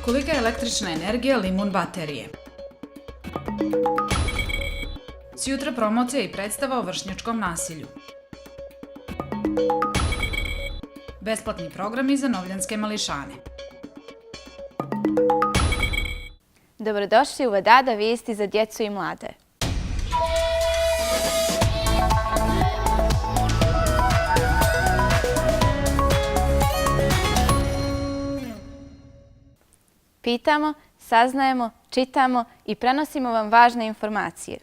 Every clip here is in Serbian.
Kolika je električna energija limun baterije? Sjutra promocija i predstava o vršnjačkom nasilju. Besplatni programi za novljanske mališane. Dobrodošli u Vadada vijesti za djecu i mlade. Pitamo, saznajemo, čitamo i prenosimo vam važne informacije.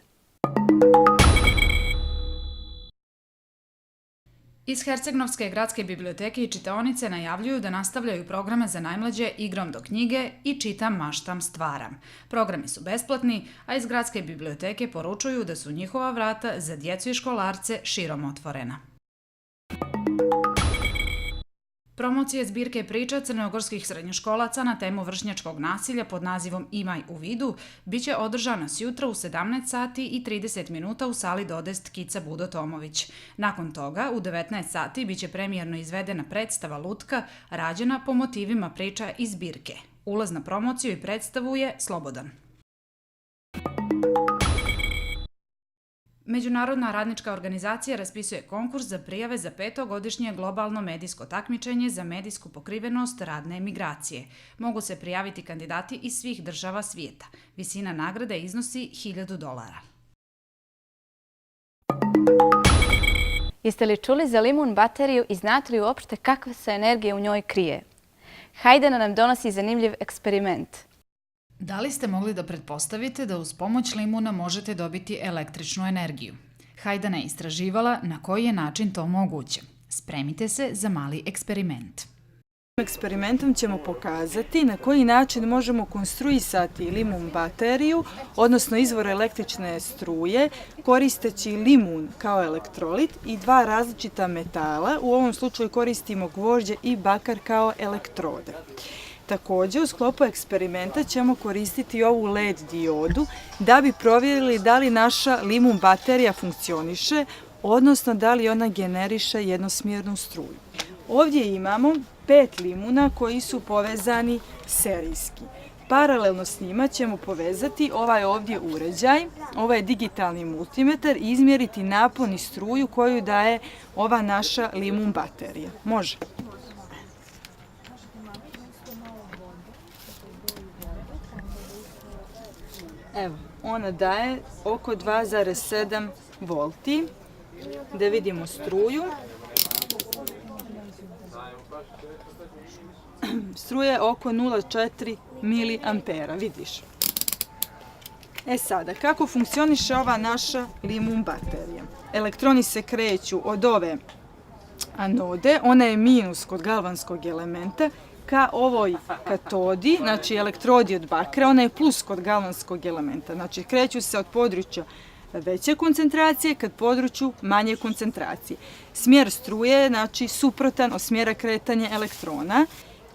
Iz Herceg-Novske gradske biblioteke i čitaonice najavljuju da nastavljaju programe za najmlađe igrom do knjige i čitam, maštam, stvaram. Programi su besplatni, a iz gradske biblioteke poručuju da su njihova vrata za djecu i školarce širom otvorena. Promocija zbirke priča crnogorskih srednjoškolaca na temu vršnjačkog nasilja pod nazivom Imaj u vidu biće održana sjutra u 17 sati i 30 minuta u sali Dodest Kica Budo Tomović. Nakon toga, u 19 sati biće premijerno izvedena predstava Lutka, rađena po motivima priča iz zbirke. Ulaz na promociju i predstavu je slobodan. Međunarodna radnička organizacija raspisuje konkurs za prijave za 5. globalno medijsko takmičenje za medijsku pokrivenost radne emigracije. Mogu se prijaviti kandidati iz svih država svijeta. Visina nagrade iznosi $1000. Jeste li čuli za limun bateriju i znate li uopšte kakva se energija u njoj krije? Hajdana nam donosi zanimljiv eksperiment. Da li ste mogli da pretpostavite da uz pomoć limuna možete dobiti električnu energiju? Hajdana je istraživala na koji je način to moguće. Spremite se za mali eksperiment. Eksperimentom ćemo pokazati na koji način možemo konstruisati limun bateriju, odnosno izvor električne struje, koristeći limun kao elektrolit i dva različita metala. U ovom slučaju koristimo gvožđe i bakar kao elektrode. Također, u sklopu eksperimenta ćemo koristiti ovu LED diodu da bi provjerili da li naša limun baterija funkcioniše, odnosno da li ona generiše jednosmjernu struju. Ovdje imamo 5 limuna koji su povezani serijski. Paralelno s njima ćemo povezati ovaj ovdje uređaj, ovaj digitalni multimetar i izmjeriti napon i struju koju daje ova naša limun baterija. Može. Evo, ona daje oko 2,7 volti. Da vidimo struju. Struja je oko 0,4 miliampera, vidiš. E sada, kako funkcioniše ova naša limun baterija? Elektroni se kreću od ove anode, ona je minus kod galvanskog elementa, ka ovoj katodi, znači elektrodi od bakra, ona je plus kod galvanskog elementa. Znači kreću se od područja veće koncentracije ka području manje koncentracije. Smjer struje je znači suprotan od smjera kretanja elektrona.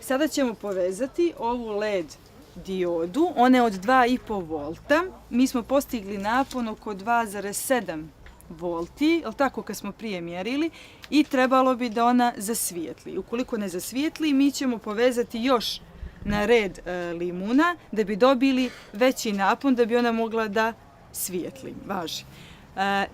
Sada ćemo povezati ovu LED diodu, ona je od 2,5 volta. Mi smo postigli napon oko 2,7 volti, ali tako kad smo prije mjerili, i trebalo bi da ona zasvijetli. Ukoliko ne zasvijetli, mi ćemo povezati još na red limuna da bi dobili veći napon da bi ona mogla da svijetli. Važi.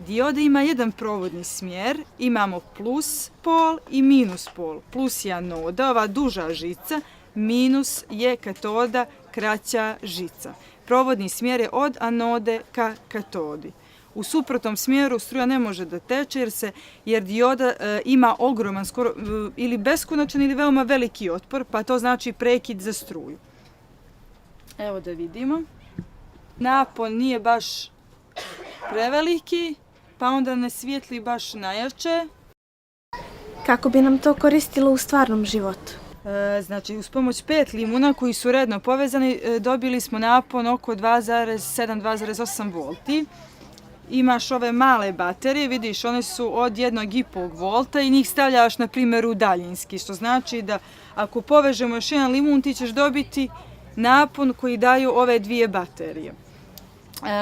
Dioda ima jedan provodni smjer, imamo plus pol i minus pol. Plus je anoda, ova duža žica, minus je katoda, kraća žica. Provodni smjer je od anode ka katodi. U suprotnom smjeru struja ne može da teče jer dioda ima ogroman, skoro ili beskonačan ili veoma veliki otpor, pa to znači prekid za struju. Evo da vidimo. Napon nije baš preveliki, pa onda ne svijetli baš najjače. Kako bi nam to koristilo u stvarnom životu? Znači, uz pomoć 5 limuna koji su redno povezani dobili smo napon oko 2,7-2,8 volti. Imaš ove male baterije, vidiš, one su od 1,5 volta i njih stavljaš, na primjer, u daljinski, što znači da ako povežemo još jedan limun, ti ćeš dobiti napon koji daju ove dvije baterije.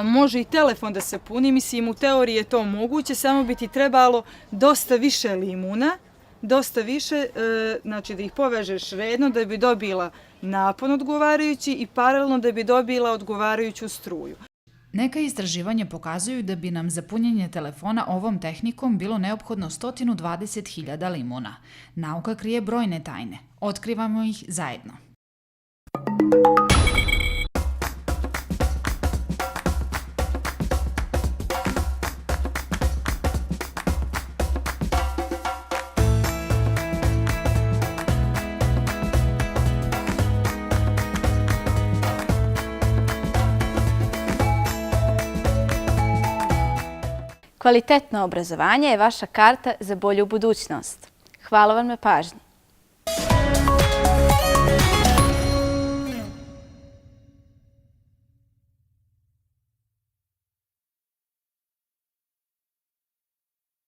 Može i telefon da se puni, mislim, u teoriji je to moguće, samo bi ti trebalo dosta više limuna dosta više, znači da ih povežeš redno da bi dobila napon odgovarajući i paralelno da bi dobila odgovarajuću struju. Neka istraživanja pokazuju da bi nam za punjenje telefona ovom tehnikom bilo neophodno 120.000 limuna. Nauka krije brojne tajne. Otkrivamo ih zajedno. Kvalitetno obrazovanje je vaša karta za bolju budućnost. Hvala vam na pažnji.